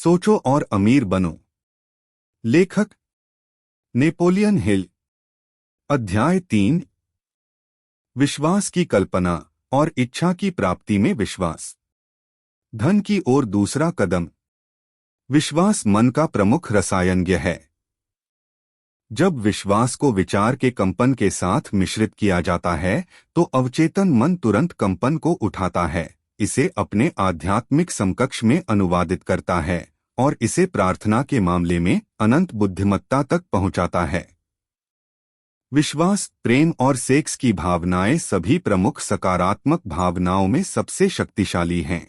सोचो और अमीर बनो। लेखक नेपोलियन हिल। अध्याय 3। विश्वास की कल्पना और इच्छा की प्राप्ति में विश्वास। धन की ओर दूसरा कदम। विश्वास मन का प्रमुख रसायनज्ञ है। जब विश्वास को विचार के कंपन के साथ मिश्रित किया जाता है तो अवचेतन मन तुरंत कंपन को उठाता है, इसे अपने आध्यात्मिक समकक्ष में अनुवादित करता है और इसे प्रार्थना के मामले में अनंत बुद्धिमत्ता तक पहुंचाता है। विश्वास, प्रेम और सेक्स की भावनाएं सभी प्रमुख सकारात्मक भावनाओं में सबसे शक्तिशाली हैं।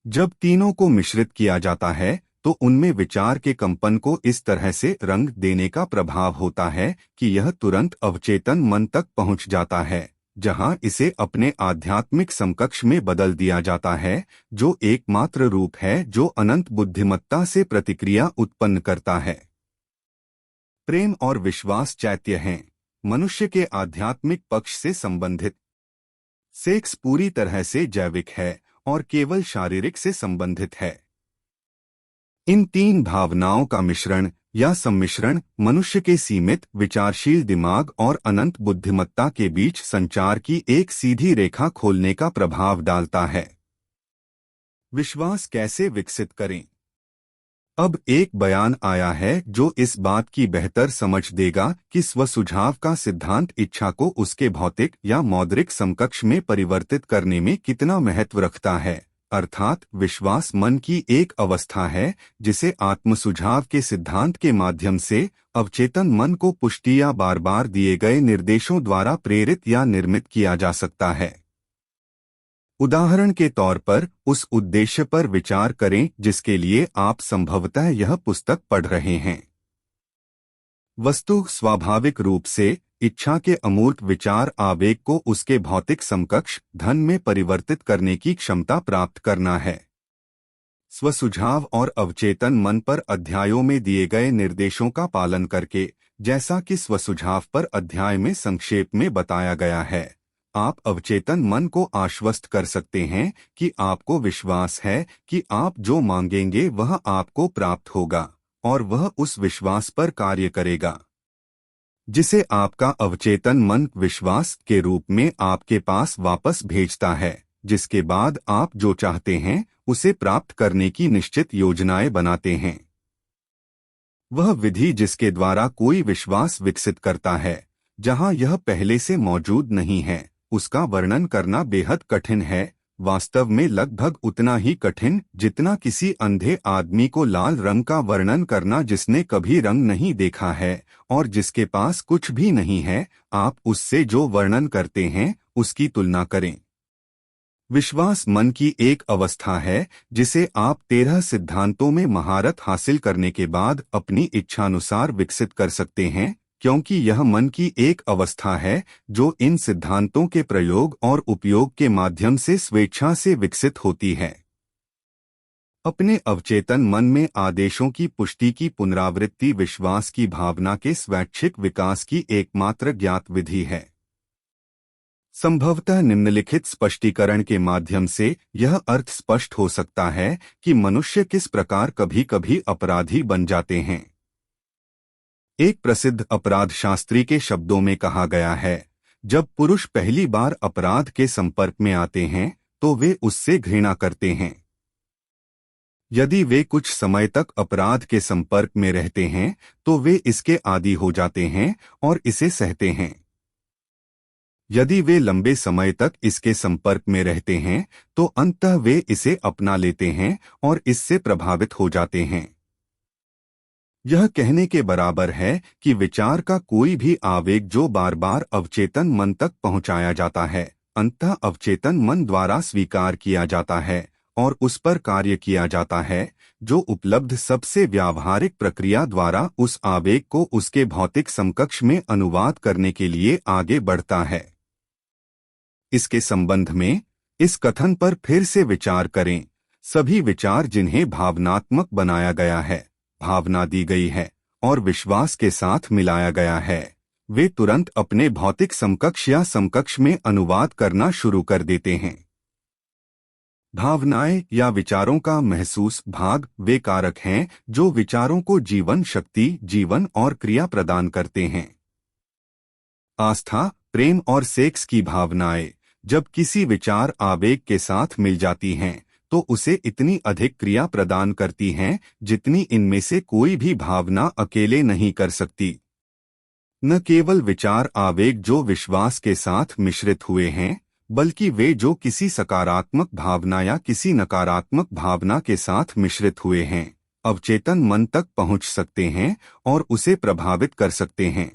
जब तीनों को मिश्रित किया जाता है तो उनमें विचार के कंपन को इस तरह से रंग देने का प्रभाव होता है कि यह तुरंत अवचेतन मन तक पहुंच जाता है, जहां इसे अपने आध्यात्मिक समकक्ष में बदल दिया जाता है, जो एकमात्र रूप है जो अनंत बुद्धिमत्ता से प्रतिक्रिया उत्पन्न करता है। प्रेम और विश्वास चैत्य हैं, मनुष्य के आध्यात्मिक पक्ष से संबंधित। सेक्स पूरी तरह से जैविक है और केवल शारीरिक से संबंधित है। इन तीन भावनाओं का मिश्रण या सम्मिश्रण मनुष्य के सीमित विचारशील दिमाग और अनंत बुद्धिमत्ता के बीच संचार की एक सीधी रेखा खोलने का प्रभाव डालता है। विश्वास कैसे विकसित करें? अब एक बयान आया है जो इस बात की बेहतर समझ देगा कि स्वसुझाव का सिद्धांत इच्छा को उसके भौतिक या मौद्रिक समकक्ष में परिवर्तित करने में कितना महत्व रखता है। अर्थात विश्वास मन की एक अवस्था है जिसे आत्मसुझाव के सिद्धांत के माध्यम से अवचेतन मन को पुष्टि या बार बार दिए गए निर्देशों द्वारा प्रेरित या निर्मित किया जा सकता है। उदाहरण के तौर पर उस उद्देश्य पर विचार करें जिसके लिए आप संभवतः यह पुस्तक पढ़ रहे हैं। वस्तु स्वाभाविक रूप से इच्छा के अमूर्त विचार आवेग को उसके भौतिक समकक्ष धन में परिवर्तित करने की क्षमता प्राप्त करना है। स्वसुझाव और अवचेतन मन पर अध्यायों में दिए गए निर्देशों का पालन करके, जैसा कि स्वसुझाव पर अध्याय में संक्षेप में बताया गया है, आप अवचेतन मन को आश्वस्त कर सकते हैं कि आपको विश्वास है कि आप जो मांगेंगे वह आपको प्राप्त होगा और वह उस विश्वास पर कार्य करेगा जिसे आपका अवचेतन मन विश्वास के रूप में आपके पास वापस भेजता है, जिसके बाद आप जो चाहते हैं उसे प्राप्त करने की निश्चित योजनाएं बनाते हैं। वह विधि जिसके द्वारा कोई विश्वास विकसित करता है जहां यह पहले से मौजूद नहीं है, उसका वर्णन करना बेहद कठिन है, वास्तव में लगभग उतना ही कठिन जितना किसी अंधे आदमी को लाल रंग का वर्णन करना जिसने कभी रंग नहीं देखा है और जिसके पास कुछ भी नहीं है। आप उससे जो वर्णन करते हैं उसकी तुलना करें। विश्वास मन की एक अवस्था है जिसे आप 13 सिद्धांतों में महारत हासिल करने के बाद अपनी इच्छानुसार विकसित कर सकते हैं, क्योंकि यह मन की एक अवस्था है जो इन सिद्धांतों के प्रयोग और उपयोग के माध्यम से स्वेच्छा से विकसित होती है। अपने अवचेतन मन में आदेशों की पुष्टि की पुनरावृत्ति विश्वास की भावना के स्वैच्छिक विकास की एकमात्र ज्ञात विधि है। संभवतः निम्नलिखित स्पष्टीकरण के माध्यम से यह अर्थ स्पष्ट हो सकता है कि मनुष्य किस प्रकार कभी कभी अपराधी बन जाते हैं। एक प्रसिद्ध अपराध शास्त्री के शब्दों में कहा गया है, जब पुरुष पहली बार अपराध के संपर्क में आते हैं तो वे उससे घृणा करते हैं। यदि वे कुछ समय तक अपराध के संपर्क में रहते हैं तो वे इसके आदी हो जाते हैं और इसे सहते हैं। यदि वे लंबे समय तक इसके संपर्क में रहते हैं तो अंततः वे इसे अपना लेते हैं और इससे प्रभावित हो जाते हैं। यह कहने के बराबर है कि विचार का कोई भी आवेग जो बार बार अवचेतन मन तक पहुंचाया जाता है, अंततः अवचेतन मन द्वारा स्वीकार किया जाता है और उस पर कार्य किया जाता है, जो उपलब्ध सबसे व्यावहारिक प्रक्रिया द्वारा उस आवेग को उसके भौतिक समकक्ष में अनुवाद करने के लिए आगे बढ़ता है। इसके संबंध में इस कथन पर फिर से विचार करें, सभी विचार जिन्हें भावनात्मक बनाया गया है, भावना दी गई है और विश्वास के साथ मिलाया गया है, वे तुरंत अपने भौतिक समकक्ष या समकक्ष में अनुवाद करना शुरू कर देते हैं। भावनाएं या विचारों का महसूस भाग वे कारक हैं जो विचारों को जीवन शक्ति, जीवन और क्रिया प्रदान करते हैं। आस्था, प्रेम और सेक्स की भावनाएं जब किसी विचार आवेग के साथ मिल जाती हैं तो उसे इतनी अधिक क्रिया प्रदान करती हैं जितनी इनमें से कोई भी भावना अकेले नहीं कर सकती। न केवल विचार आवेग जो विश्वास के साथ मिश्रित हुए हैं, बल्कि वे जो किसी सकारात्मक भावना या किसी नकारात्मक भावना के साथ मिश्रित हुए हैं, अवचेतन मन तक पहुंच सकते हैं और उसे प्रभावित कर सकते हैं।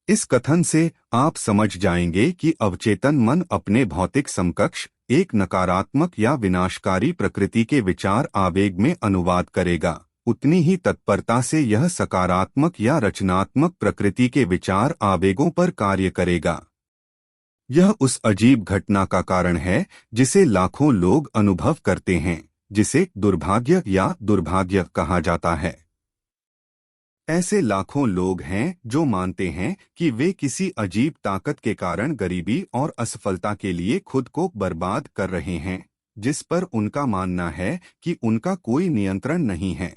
इस कथन से आप समझ जाएंगे कि अवचेतन मन अपने भौतिक समकक्ष एक नकारात्मक या विनाशकारी प्रकृति के विचार आवेग में अनुवाद करेगा, उतनी ही तत्परता से यह सकारात्मक या रचनात्मक प्रकृति के विचार आवेगों पर कार्य करेगा। यह उस अजीब घटना का कारण है जिसे लाखों लोग अनुभव करते हैं, जिसे दुर्भाग्य या दुर्भाग्य कहा जाता है। ऐसे लाखों लोग हैं जो मानते हैं कि वे किसी अजीब ताकत के कारण गरीबी और असफलता के लिए खुद को बर्बाद कर रहे हैं, जिस पर उनका मानना है कि उनका कोई नियंत्रण नहीं है।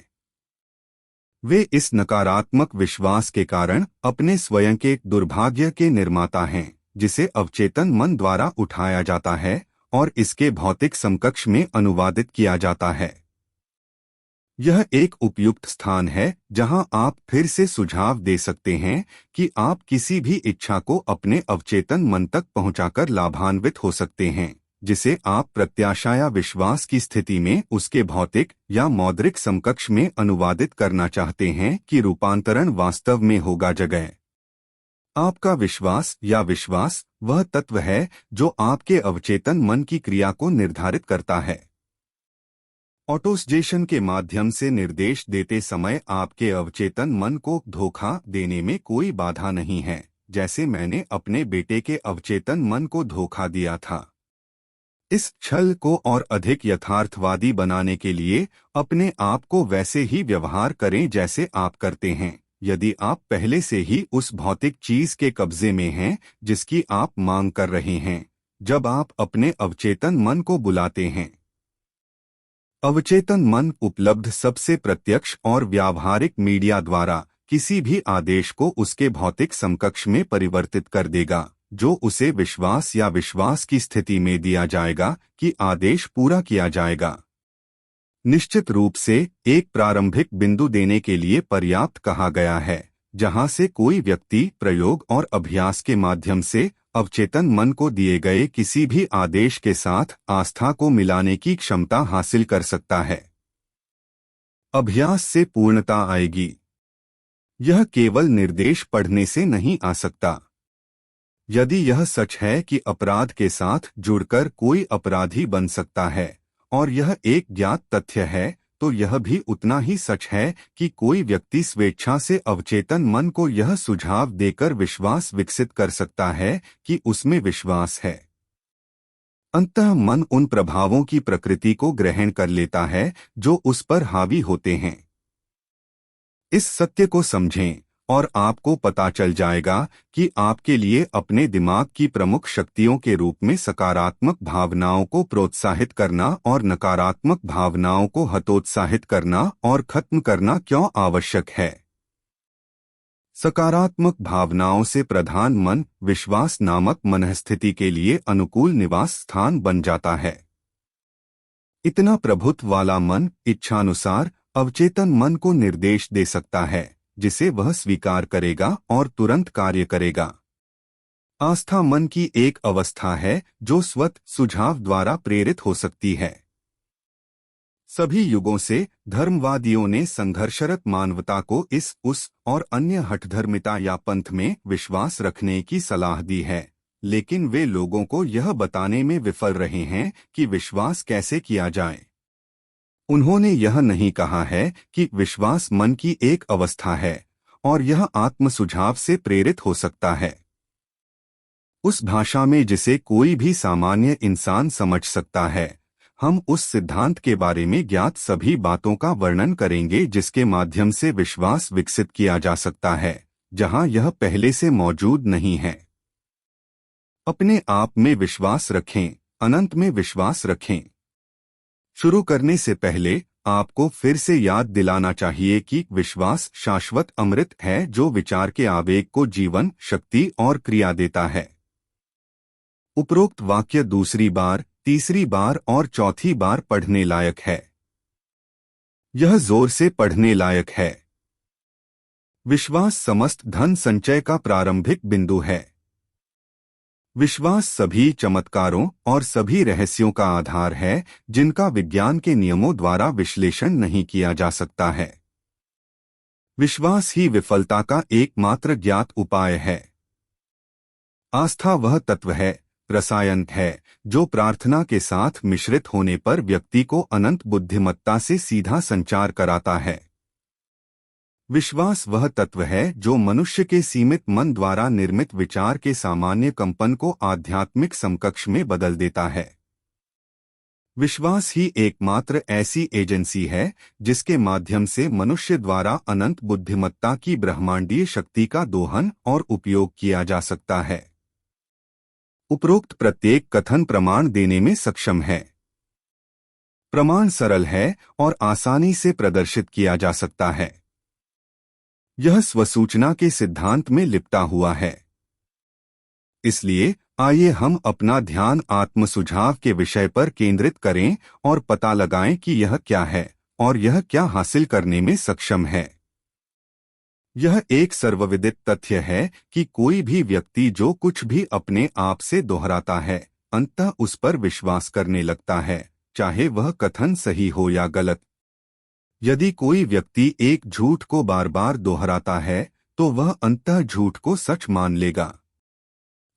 वे इस नकारात्मक विश्वास के कारण अपने स्वयं के दुर्भाग्य के निर्माता हैं, जिसे अवचेतन मन द्वारा उठाया जाता है और इसके भौतिक समकक्ष में अनुवादित किया जाता है। यह एक उपयुक्त स्थान है जहां आप फिर से सुझाव दे सकते हैं कि आप किसी भी इच्छा को अपने अवचेतन मन तक पहुंचाकर लाभान्वित हो सकते हैं, जिसे आप प्रत्याशा या विश्वास की स्थिति में उसके भौतिक या मौद्रिक समकक्ष में अनुवादित करना चाहते हैं कि रूपांतरण वास्तव में होगा जगह। आपका विश्वास या विश्वास वह तत्व है जो आपके अवचेतन मन की क्रिया को निर्धारित करता है। ऑटोसजेशन के माध्यम से निर्देश देते समय आपके अवचेतन मन को धोखा देने में कोई बाधा नहीं है, जैसे मैंने अपने बेटे के अवचेतन मन को धोखा दिया था। इस छल को और अधिक यथार्थवादी बनाने के लिए अपने आप को वैसे ही व्यवहार करें जैसे आप करते हैं, यदि आप पहले से ही उस भौतिक चीज के कब्जे में हैं जिसकी आप मांग कर रहे हैं, जब आप अपने अवचेतन मन को बुलाते हैं। अवचेतन मन उपलब्ध सबसे प्रत्यक्ष और व्यावहारिक मीडिया द्वारा किसी भी आदेश को उसके भौतिक समकक्ष में परिवर्तित कर देगा, जो उसे विश्वास या विश्वास की स्थिति में दिया जाएगा कि आदेश पूरा किया जाएगा। निश्चित रूप से एक प्रारंभिक बिंदु देने के लिए पर्याप्त कहा गया है, जहां से कोई व्यक्ति प्रयोग और अभ्यास के माध्यम से अवचेतन मन को दिए गए किसी भी आदेश के साथ आस्था को मिलाने की क्षमता हासिल कर सकता है। अभ्यास से पूर्णता आएगी। यह केवल निर्देश पढ़ने से नहीं आ सकता। यदि यह सच है कि अपराध के साथ जुड़कर कोई अपराधी बन सकता है और यह एक ज्ञात तथ्य है, तो यह भी उतना ही सच है कि कोई व्यक्ति स्वेच्छा से अवचेतन मन को यह सुझाव देकर विश्वास विकसित कर सकता है कि उसमें विश्वास है। अंततः मन उन प्रभावों की प्रकृति को ग्रहण कर लेता है जो उस पर हावी होते हैं। इस सत्य को समझें और आपको पता चल जाएगा कि आपके लिए अपने दिमाग की प्रमुख शक्तियों के रूप में सकारात्मक भावनाओं को प्रोत्साहित करना और नकारात्मक भावनाओं को हतोत्साहित करना और खत्म करना क्यों आवश्यक है। सकारात्मक भावनाओं से प्रधान मन विश्वास नामक मनःस्थिति के लिए अनुकूल निवास स्थान बन जाता है। इतना प्रभुत्व वाला मन इच्छानुसार अवचेतन मन को निर्देश दे सकता है, जिसे वह स्वीकार करेगा और तुरंत कार्य करेगा। आस्था मन की एक अवस्था है जो स्वतः सुझाव द्वारा प्रेरित हो सकती है। सभी युगों से धर्मवादियों ने संघर्षरत मानवता को इस, उस और अन्य हठधर्मिता या पंथ में विश्वास रखने की सलाह दी है, लेकिन वे लोगों को यह बताने में विफल रहे हैं कि विश्वास कैसे किया जाए। उन्होंने यह नहीं कहा है कि विश्वास मन की एक अवस्था है और यह आत्म सुझाव से प्रेरित हो सकता है। उस भाषा में जिसे कोई भी सामान्य इंसान समझ सकता है, हम उस सिद्धांत के बारे में ज्ञात सभी बातों का वर्णन करेंगे जिसके माध्यम से विश्वास विकसित किया जा सकता है, जहां यह पहले से मौजूद नहीं है। अपने आप में विश्वास रखें अनंत में विश्वास रखें। शुरू करने से पहले आपको फिर से याद दिलाना चाहिए कि विश्वास शाश्वत अमृत है जो विचार के आवेग को जीवन, शक्ति और क्रिया देता है। उपरोक्त वाक्य दूसरी बार, तीसरी बार और चौथी बार पढ़ने लायक है। यह जोर से पढ़ने लायक है। विश्वास समस्त धन संचय का प्रारंभिक बिंदु है। विश्वास सभी चमत्कारों और सभी रहस्यों का आधार है जिनका विज्ञान के नियमों द्वारा विश्लेषण नहीं किया जा सकता है। विश्वास ही विफलता का एकमात्र ज्ञात उपाय है। आस्था वह तत्व है, रसायन है, जो प्रार्थना के साथ मिश्रित होने पर व्यक्ति को अनंत बुद्धिमत्ता से सीधा संचार कराता है। विश्वास वह तत्व है जो मनुष्य के सीमित मन द्वारा निर्मित विचार के सामान्य कंपन को आध्यात्मिक समकक्ष में बदल देता है। विश्वास ही एकमात्र ऐसी एजेंसी है जिसके माध्यम से मनुष्य द्वारा अनंत बुद्धिमत्ता की ब्रह्मांडीय शक्ति का दोहन और उपयोग किया जा सकता है। उपरोक्त प्रत्येक कथन प्रमाण देने में सक्षम है। प्रमाण सरल है और आसानी से प्रदर्शित किया जा सकता है। यह स्वसूचना के सिद्धांत में लिपटा हुआ है। इसलिए आइए हम अपना ध्यान आत्म सुझाव के विषय पर केंद्रित करें और पता लगाएं कि यह क्या है और यह क्या हासिल करने में सक्षम है। यह एक सर्वविदित तथ्य है कि कोई भी व्यक्ति जो कुछ भी अपने आप से दोहराता है, अंततः उस पर विश्वास करने लगता है, चाहे वह कथन सही हो या गलत। यदि कोई व्यक्ति एक झूठ को बार बार दोहराता है तो वह अंततः झूठ को सच मान लेगा।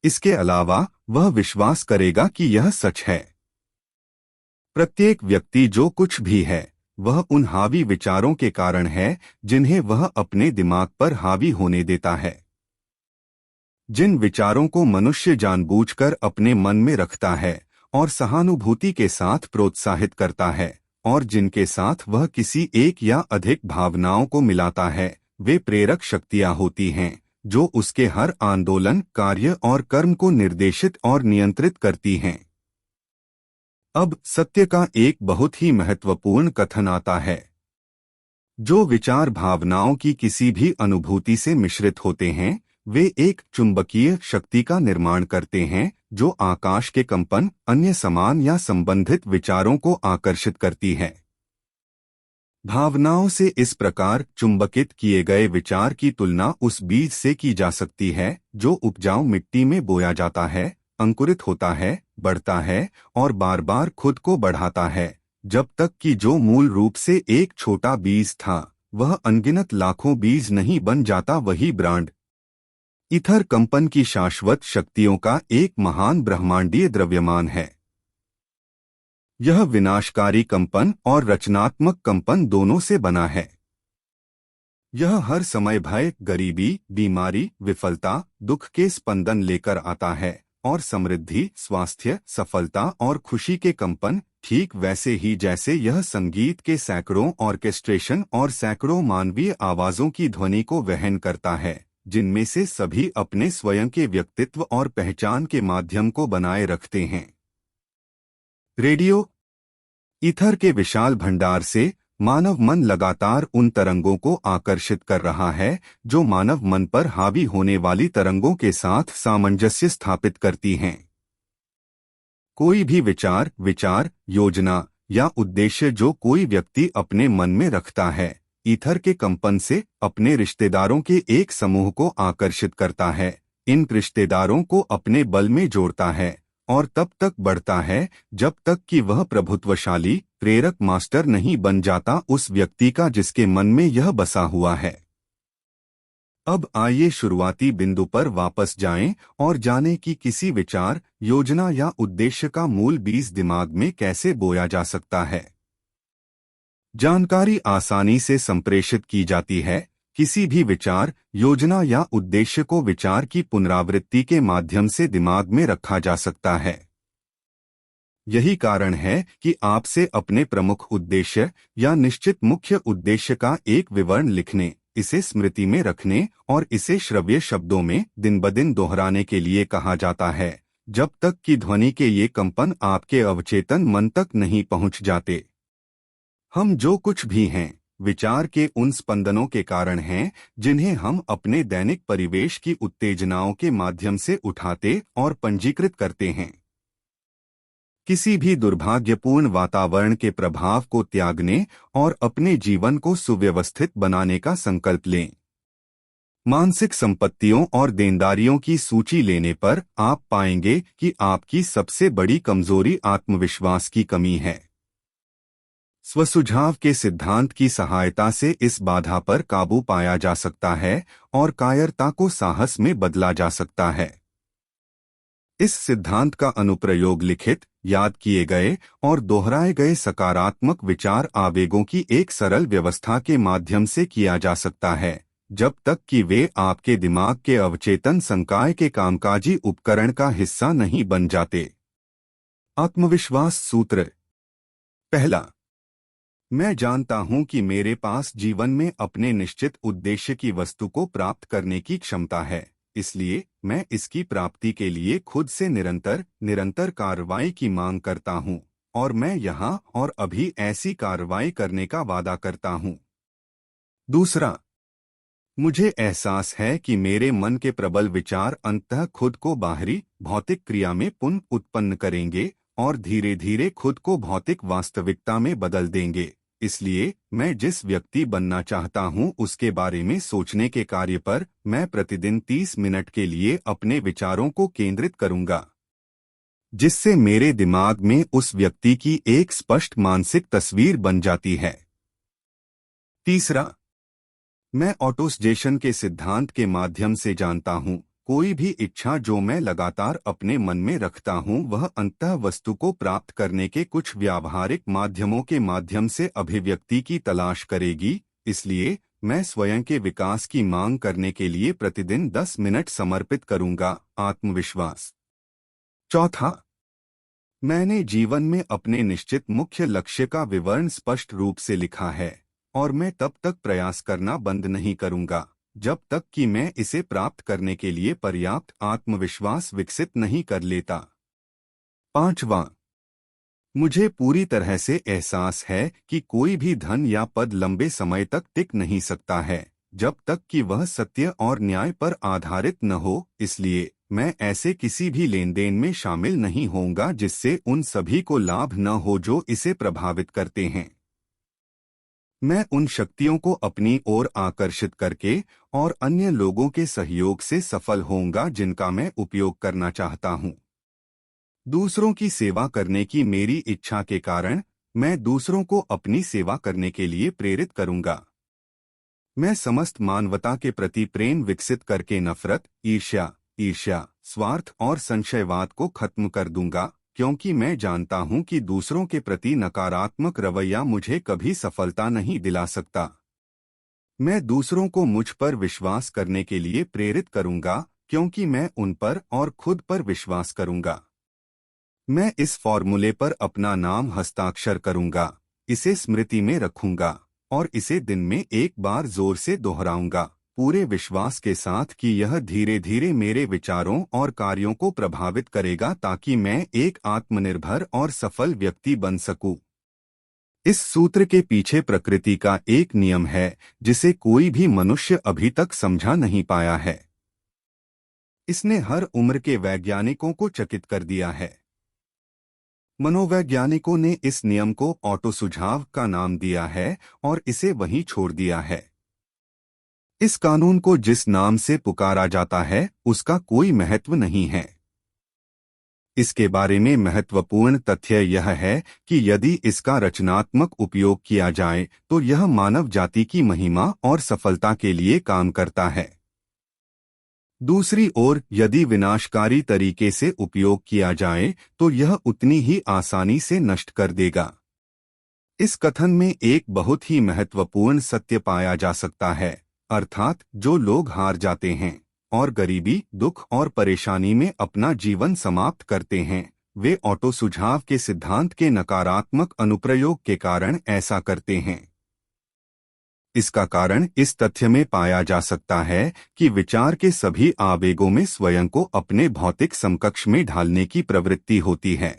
इसके अलावा वह विश्वास करेगा कि यह सच है। प्रत्येक व्यक्ति जो कुछ भी है वह उन हावी विचारों के कारण है जिन्हें वह अपने दिमाग पर हावी होने देता है। जिन विचारों को मनुष्य जानबूझकर अपने मन में रखता है और सहानुभूति के साथ प्रोत्साहित करता है और जिनके साथ वह किसी एक या अधिक भावनाओं को मिलाता है, वे प्रेरक शक्तियां होती हैं जो उसके हर आंदोलन, कार्य और कर्म को निर्देशित और नियंत्रित करती हैं। अब सत्य का एक बहुत ही महत्वपूर्ण कथन आता है। जो विचार भावनाओं की किसी भी अनुभूति से मिश्रित होते हैं, वे एक चुंबकीय शक्ति का निर्माण करते हैं जो आकाश के कंपन, अन्य समान या संबंधित विचारों को आकर्षित करती है। भावनाओं से इस प्रकार चुंबकित किए गए विचार की तुलना उस बीज से की जा सकती है जो उपजाऊ मिट्टी में बोया जाता है, अंकुरित होता है, बढ़ता है और बार बार खुद को बढ़ाता है, जब तक कि जो मूल रूप से एक छोटा बीज था वह अनगिनत लाखों बीज नहीं बन जाता। वही ब्रांड ईथर कंपन की शाश्वत शक्तियों का एक महान ब्रह्मांडीय द्रव्यमान है। यह विनाशकारी कंपन और रचनात्मक कंपन दोनों से बना है। यह हर समय भय, गरीबी, बीमारी, विफलता, दुख के स्पंदन लेकर आता है और समृद्धि, स्वास्थ्य, सफलता और खुशी के कंपन, ठीक वैसे ही जैसे यह संगीत के सैकड़ों ऑर्केस्ट्रेशन और सैकड़ों मानवीय आवाजों की ध्वनि को वहन करता है, जिनमें से सभी अपने स्वयं के व्यक्तित्व और पहचान के माध्यम को बनाए रखते हैं। रेडियो ईथर के विशाल भंडार से मानव मन लगातार उन तरंगों को आकर्षित कर रहा है जो मानव मन पर हावी होने वाली तरंगों के साथ सामंजस्य स्थापित करती हैं। कोई भी विचार, योजना या उद्देश्य जो कोई व्यक्ति अपने मन में रखता है, ईथर के कंपन से अपने रिश्तेदारों के एक समूह को आकर्षित करता है, इन रिश्तेदारों को अपने बल में जोड़ता है और तब तक बढ़ता है जब तक कि वह प्रभुत्वशाली, प्रेरक मास्टर नहीं बन जाता उस व्यक्ति का जिसके मन में यह बसा हुआ है। अब आइए शुरुआती बिंदु पर वापस जाएं और जानें कि किसी विचार, योजना या उद्देश्य का मूल बीज दिमाग में कैसे बोया जा सकता है। जानकारी आसानी से संप्रेषित की जाती है। किसी भी विचार, योजना या उद्देश्य को विचार की पुनरावृत्ति के माध्यम से दिमाग में रखा जा सकता है। यही कारण है कि आपसे अपने प्रमुख उद्देश्य या निश्चित मुख्य उद्देश्य का एक विवरण लिखने, इसे स्मृति में रखने और इसे श्रव्य शब्दों में दिन ब दिन दोहराने के लिए कहा जाता है, जब तक कि ध्वनि के ये कंपन आपके अवचेतन मन तक नहीं पहुंच जाते। हम जो कुछ भी हैं, विचार के उन स्पंदनों के कारण हैं जिन्हें हम अपने दैनिक परिवेश की उत्तेजनाओं के माध्यम से उठाते और पंजीकृत करते हैं। किसी भी दुर्भाग्यपूर्ण वातावरण के प्रभाव को त्यागने और अपने जीवन को सुव्यवस्थित बनाने का संकल्प लें। मानसिक संपत्तियों और देनदारियों की सूची लेने पर आप पाएंगे कि आपकी सबसे बड़ी कमजोरी आत्मविश्वास की कमी है। स्वसुझाव के सिद्धांत की सहायता से इस बाधा पर काबू पाया जा सकता है और कायरता को साहस में बदला जा सकता है। इस सिद्धांत का अनुप्रयोग लिखित, याद किए गए और दोहराए गए सकारात्मक विचार आवेगों की एक सरल व्यवस्था के माध्यम से किया जा सकता है, जब तक कि वे आपके दिमाग के अवचेतन संकाय के कामकाजी उपकरण का हिस्सा नहीं बन जाते। आत्मविश्वास सूत्र। पहला, मैं जानता हूं कि मेरे पास जीवन में अपने निश्चित उद्देश्य की वस्तु को प्राप्त करने की क्षमता है, इसलिए मैं इसकी प्राप्ति के लिए खुद से निरंतर कार्रवाई की मांग करता हूं, और मैं यहां और अभी ऐसी कार्रवाई करने का वादा करता हूं। दूसरा, मुझे एहसास है कि मेरे मन के प्रबल विचार अंततः खुद को बाहरी भौतिक क्रिया में पुनः उत्पन्न करेंगे और धीरे धीरे खुद को भौतिक वास्तविकता में बदल देंगे। इसलिए मैं जिस व्यक्ति बनना चाहता हूं उसके बारे में सोचने के कार्य पर मैं प्रतिदिन 30 मिनट के लिए अपने विचारों को केंद्रित करूंगा, जिससे मेरे दिमाग में उस व्यक्ति की एक स्पष्ट मानसिक तस्वीर बन जाती है। तीसरा, मैं ऑटोसजेशन के सिद्धांत के माध्यम से जानता हूं, कोई भी इच्छा जो मैं लगातार अपने मन में रखता हूं वह अंततः वस्तु को प्राप्त करने के कुछ व्यावहारिक माध्यमों के माध्यम से अभिव्यक्ति की तलाश करेगी। इसलिए मैं स्वयं के विकास की मांग करने के लिए प्रतिदिन 10 मिनट समर्पित करूंगा। आत्मविश्वास। चौथा, मैंने जीवन में अपने निश्चित मुख्य लक्ष्य का विवरण स्पष्ट रूप से लिखा है और मैं तब तक प्रयास करना बंद नहीं करूंगा जब तक कि मैं इसे प्राप्त करने के लिए पर्याप्त आत्मविश्वास विकसित नहीं कर लेता। पांचवां, मुझे पूरी तरह से एहसास है कि कोई भी धन या पद लंबे समय तक टिक नहीं सकता है जब तक कि वह सत्य और न्याय पर आधारित न हो, इसलिए मैं ऐसे किसी भी लेन देन में शामिल नहीं होऊंगा जिससे उन सभी को लाभ न हो जो इसे प्रभावित करते हैं। मैं उन शक्तियों को अपनी ओर आकर्षित करके और अन्य लोगों के सहयोग से सफल होऊंगा जिनका मैं उपयोग करना चाहता हूं। दूसरों की सेवा करने की मेरी इच्छा के कारण मैं दूसरों को अपनी सेवा करने के लिए प्रेरित करूंगा। मैं समस्त मानवता के प्रति प्रेम विकसित करके नफरत, ईर्ष्या, स्वार्थ और संशयवाद को खत्म कर दूंगा, क्योंकि मैं जानता हूं कि दूसरों के प्रति नकारात्मक रवैया मुझे कभी सफलता नहीं दिला सकता। मैं दूसरों को मुझ पर विश्वास करने के लिए प्रेरित करूंगा क्योंकि मैं उन पर और खुद पर विश्वास करूंगा। मैं इस फॉर्मूले पर अपना नाम हस्ताक्षर करूंगा, इसे स्मृति में रखूंगा और इसे दिन में एक बार जोर से दोहराऊंगा, पूरे विश्वास के साथ कि यह धीरे धीरे मेरे विचारों और कार्यों को प्रभावित करेगा ताकि मैं एक आत्मनिर्भर और सफल व्यक्ति बन सकूं। इस सूत्र के पीछे प्रकृति का एक नियम है जिसे कोई भी मनुष्य अभी तक समझा नहीं पाया है। इसने हर उम्र के वैज्ञानिकों को चकित कर दिया है। मनोवैज्ञानिकों ने इस नियम को ऑटो सुझाव का नाम दिया है और इसे वहीं छोड़ दिया है। इस कानून को जिस नाम से पुकारा जाता है उसका कोई महत्व नहीं है। इसके बारे में महत्वपूर्ण तथ्य यह है कि यदि इसका रचनात्मक उपयोग किया जाए तो यह मानव जाति की महिमा और सफलता के लिए काम करता है। दूसरी ओर यदि विनाशकारी तरीके से उपयोग किया जाए तो यह उतनी ही आसानी से नष्ट कर देगा। इस कथन में एक बहुत ही महत्वपूर्ण सत्य पाया जा सकता है, अर्थात जो लोग हार जाते हैं और गरीबी, दुख और परेशानी में अपना जीवन समाप्त करते हैं, वे ऑटो सुझाव के सिद्धांत के नकारात्मक अनुप्रयोग के कारण ऐसा करते हैं। इसका कारण इस तथ्य में पाया जा सकता है कि विचार के सभी आवेगों में स्वयं को अपने भौतिक समकक्ष में ढालने की प्रवृत्ति होती है।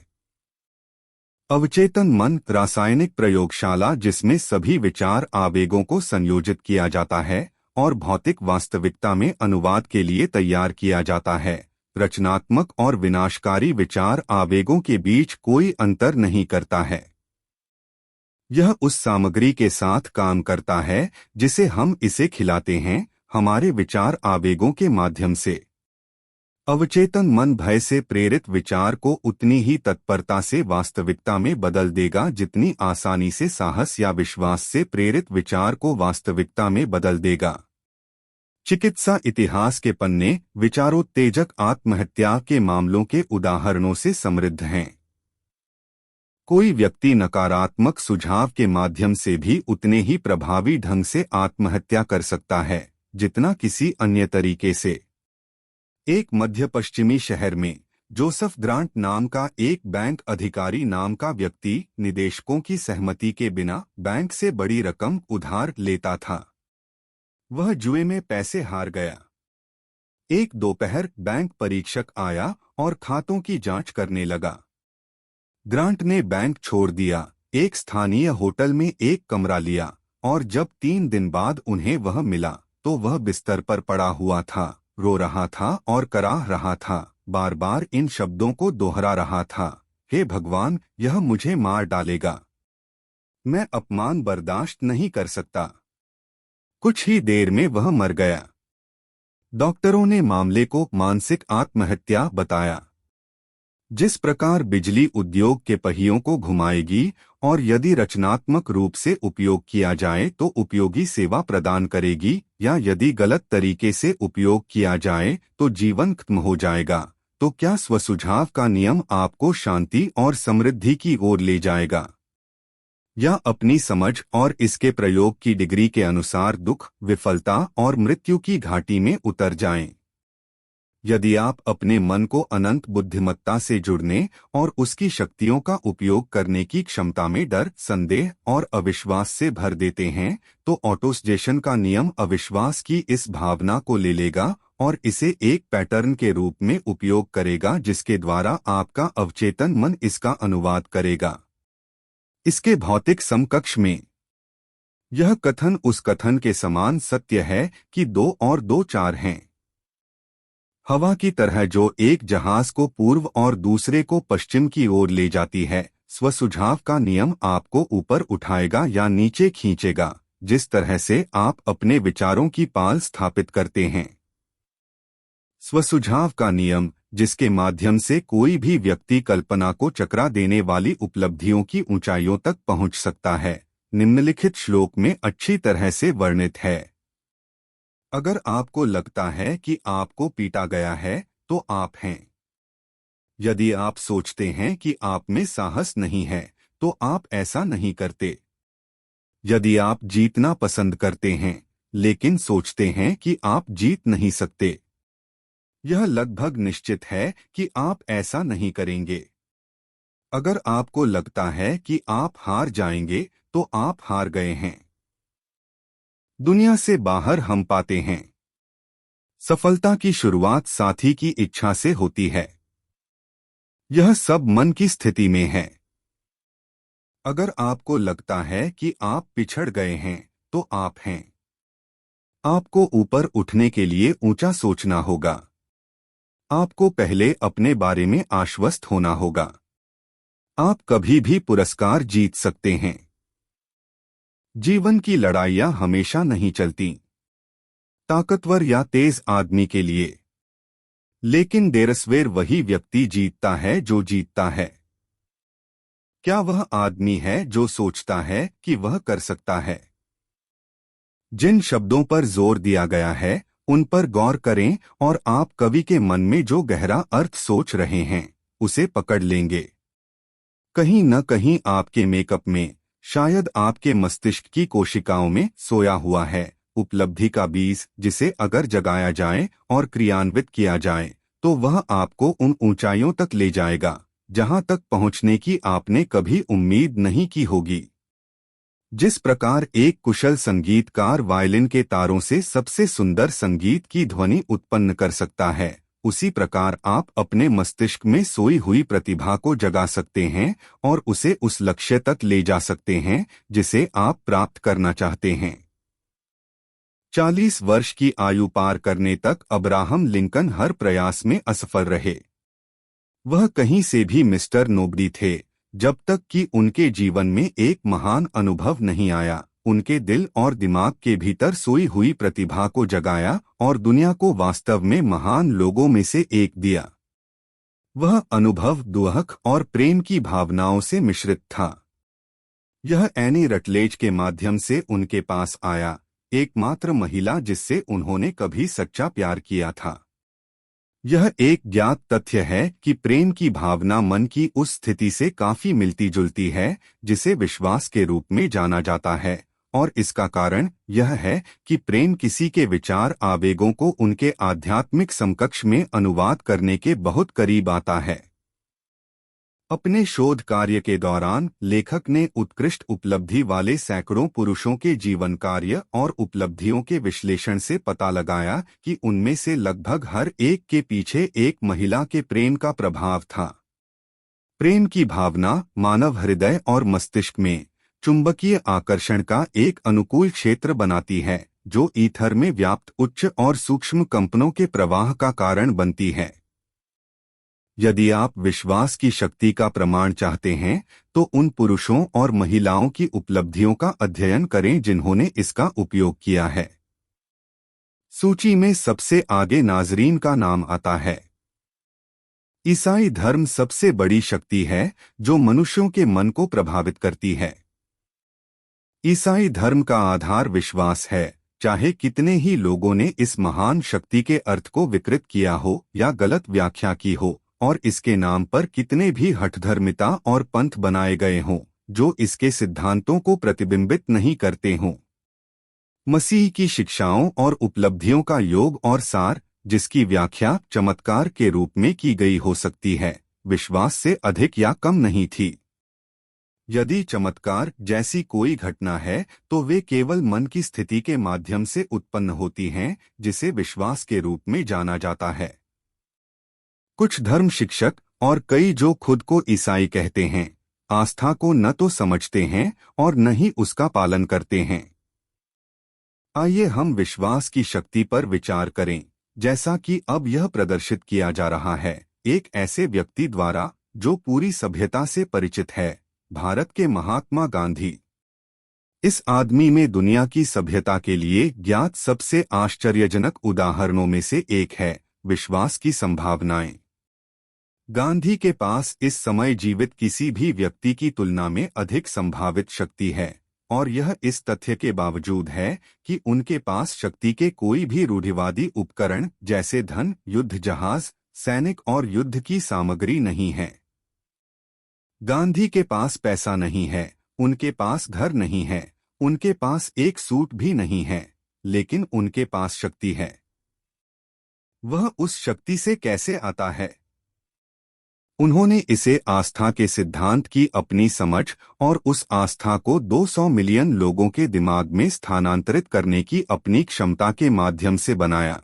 अवचेतन मन रासायनिक प्रयोगशाला जिसमें सभी विचार आवेगों को संयोजित किया जाता है और भौतिक वास्तविकता में अनुवाद के लिए तैयार किया जाता है। रचनात्मक और विनाशकारी विचार आवेगों के बीच कोई अंतर नहीं करता है। यह उस सामग्री के साथ काम करता है जिसे हम इसे खिलाते हैं, हमारे विचार आवेगों के माध्यम से। अवचेतन मन भय से प्रेरित विचार को उतनी ही तत्परता से वास्तविकता में बदल देगा जितनी आसानी से साहस या विश्वास से प्रेरित विचार को वास्तविकता में बदल देगा। चिकित्सा इतिहास के पन्ने विचारोत्तेजक आत्महत्या के मामलों के उदाहरणों से समृद्ध हैं। कोई व्यक्ति नकारात्मक सुझाव के माध्यम से भी उतने ही प्रभावी ढंग से आत्महत्या कर सकता है जितना किसी अन्य तरीके से। एक मध्य पश्चिमी शहर में जोसेफ ग्रांट नाम का एक बैंक अधिकारी नाम का व्यक्ति निदेशकों की सहमति के बिना बैंक से बड़ी रकम उधार लेता था। वह जुए में पैसे हार गया। एक दोपहर बैंक परीक्षक आया और खातों की जांच करने लगा। ग्रांट ने बैंक छोड़ दिया, एक स्थानीय होटल में एक कमरा लिया और जब 3 दिन बाद उन्हें वह मिला तो वह बिस्तर पर पड़ा हुआ था, रो रहा था और कराह रहा था, बार बार इन शब्दों को दोहरा रहा था, हे भगवान, यह मुझे मार डालेगा, मैं अपमान बर्दाश्त नहीं कर सकता। कुछ ही देर में वह मर गया। डॉक्टरों ने मामले को मानसिक आत्महत्या बताया। जिस प्रकार बिजली उद्योग के पहियों को घुमाएगी और यदि रचनात्मक रूप से उपयोग किया जाए तो उपयोगी सेवा प्रदान करेगी, या यदि गलत तरीके से उपयोग किया जाए तो जीवन खत्म हो जाएगा, तो क्या स्वसुझाव का नियम आपको शांति और समृद्धि की ओर ले जाएगा, या अपनी समझ और इसके प्रयोग की डिग्री के अनुसार दुख, विफलता और मृत्यु की घाटी में उतर जाएं? यदि आप अपने मन को अनंत बुद्धिमत्ता से जुड़ने और उसकी शक्तियों का उपयोग करने की क्षमता में डर, संदेह और अविश्वास से भर देते हैं, तो ऑटोसजेशन का नियम अविश्वास की इस भावना को ले लेगा और इसे एक पैटर्न के रूप में उपयोग करेगा जिसके द्वारा आपका अवचेतन मन इसका अनुवाद करेगा। इसके भौतिक समकक्ष में यह कथन उस कथन के समान सत्य है कि 2 और 2 4 हैं। हवा की तरह जो एक जहाज को पूर्व और दूसरे को पश्चिम की ओर ले जाती है, स्वसुझाव का नियम आपको ऊपर उठाएगा या नीचे खींचेगा, जिस तरह से आप अपने विचारों की पाल स्थापित करते हैं। स्वसुझाव का नियम, जिसके माध्यम से कोई भी व्यक्ति कल्पना को चकरा देने वाली उपलब्धियों की ऊंचाइयों तक पहुंच सकता है, निम्नलिखित श्लोक में अच्छी तरह से वर्णित है। अगर आपको लगता है कि आपको पीटा गया है तो आप हैं। यदि आप सोचते हैं कि आप में साहस नहीं है तो आप ऐसा नहीं करते। यदि आप जीतना पसंद करते हैं लेकिन सोचते हैं कि आप जीत नहीं सकते, यह लगभग निश्चित है कि आप ऐसा नहीं करेंगे। अगर आपको लगता है कि आप हार जाएंगे तो आप हार गए हैं। दुनिया से बाहर हम पाते हैं सफलता की शुरुआत साथी की इच्छा से होती है। यह सब मन की स्थिति में है। अगर आपको लगता है कि आप पिछड़ गए हैं तो आप हैं। आपको ऊपर उठने के लिए ऊंचा सोचना होगा। आपको पहले अपने बारे में आश्वस्त होना होगा। आप कभी भी पुरस्कार जीत सकते हैं। जीवन की लड़ाइयां हमेशा नहीं चलती ताकतवर या तेज आदमी के लिए, लेकिन देरसवेर वही व्यक्ति जीतता है जो जीतता है। क्या वह आदमी है जो सोचता है कि वह कर सकता है? जिन शब्दों पर जोर दिया गया है उन पर गौर करें और आप कवि के मन में जो गहरा अर्थ सोच रहे हैं उसे पकड़ लेंगे। कहीं न कहीं आपके मेकअप में, शायद आपके मस्तिष्क की कोशिकाओं में सोया हुआ है उपलब्धि का बीज, जिसे अगर जगाया जाए और क्रियान्वित किया जाए तो वह आपको उन ऊंचाइयों तक ले जाएगा जहां तक पहुंचने की आपने कभी उम्मीद नहीं की होगी। जिस प्रकार एक कुशल संगीतकार वायलिन के तारों से सबसे सुंदर संगीत की ध्वनि उत्पन्न कर सकता है, उसी प्रकार आप अपने मस्तिष्क में सोई हुई प्रतिभा को जगा सकते हैं और उसे उस लक्ष्य तक ले जा सकते हैं जिसे आप प्राप्त करना चाहते हैं। 40 वर्ष की आयु पार करने तक अब्राहम लिंकन हर प्रयास में असफल रहे। वह कहीं से भी मिस्टर नोबडी थे, जब तक कि उनके जीवन में एक महान अनुभव नहीं आया, उनके दिल और दिमाग के भीतर सोई हुई प्रतिभा को जगाया और दुनिया को वास्तव में महान लोगों में से एक दिया। वह अनुभव दुहक और प्रेम की भावनाओं से मिश्रित था। यह एनी रटलेज के माध्यम से उनके पास आया, एकमात्र महिला जिससे उन्होंने कभी सच्चा प्यार किया था। यह एक ज्ञात तथ्य है कि प्रेम की भावना मन की उस स्थिति से काफी मिलती जुलती है जिसे विश्वास के रूप में जाना जाता है, और इसका कारण यह है कि प्रेम किसी के विचार आवेगों को उनके आध्यात्मिक समकक्ष में अनुवाद करने के बहुत करीब आता है। अपने शोध कार्य के दौरान लेखक ने उत्कृष्ट उपलब्धि वाले सैकड़ों पुरुषों के जीवन कार्य और उपलब्धियों के विश्लेषण से पता लगाया कि उनमें से लगभग हर एक के पीछे एक महिला के प्रेम का प्रभाव था। प्रेम की भावना मानव हृदय और मस्तिष्क में चुंबकीय आकर्षण का एक अनुकूल क्षेत्र बनाती है, जो ईथर में व्याप्त उच्च और सूक्ष्म कंपनों के प्रवाह का कारण बनती है। यदि आप विश्वास की शक्ति का प्रमाण चाहते हैं तो उन पुरुषों और महिलाओं की उपलब्धियों का अध्ययन करें जिन्होंने इसका उपयोग किया है। सूची में सबसे आगे नाजरीन का नाम आता है। ईसाई धर्म सबसे बड़ी शक्ति है जो मनुष्यों के मन को प्रभावित करती है। ईसाई धर्म का आधार विश्वास है, चाहे कितने ही लोगों ने इस महान शक्ति के अर्थ को विकृत किया हो या गलत व्याख्या की हो, और इसके नाम पर कितने भी हठधर्मिता और पंथ बनाए गए हों जो इसके सिद्धांतों को प्रतिबिंबित नहीं करते हों। मसीह की शिक्षाओं और उपलब्धियों का योग और सार, जिसकी व्याख्या चमत्कार के रूप में की गई हो सकती है, विश्वास से अधिक या कम नहीं थी। यदि चमत्कार जैसी कोई घटना है तो वे केवल मन की स्थिति के माध्यम से उत्पन्न होती हैं, जिसे विश्वास के रूप में जाना जाता है। कुछ धर्म शिक्षक और कई जो खुद को ईसाई कहते हैं, आस्था को न तो समझते हैं और न ही उसका पालन करते हैं। आइए हम विश्वास की शक्ति पर विचार करें, जैसा कि अब यह प्रदर्शित किया जा रहा है एक ऐसे व्यक्ति द्वारा जो पूरी सभ्यता से परिचित है, भारत के महात्मा गांधी। इस आदमी में दुनिया की सभ्यता के लिए ज्ञात सबसे आश्चर्यजनक उदाहरणों में से एक है विश्वास की संभावनाएं। गांधी के पास इस समय जीवित किसी भी व्यक्ति की तुलना में अधिक संभावित शक्ति है, और यह इस तथ्य के बावजूद है कि उनके पास शक्ति के कोई भी रूढ़िवादी उपकरण जैसे धन, युद्ध जहाज, सैनिक और युद्ध की सामग्री नहीं है। गांधी के पास पैसा नहीं है, उनके पास घर नहीं है, उनके पास एक सूट भी नहीं है, लेकिन उनके पास शक्ति है। वह उस शक्ति से कैसे आता है? उन्होंने इसे आस्था के सिद्धांत की अपनी समझ और उस आस्था को 200 मिलियन लोगों के दिमाग में स्थानांतरित करने की अपनी क्षमता के माध्यम से बनाया।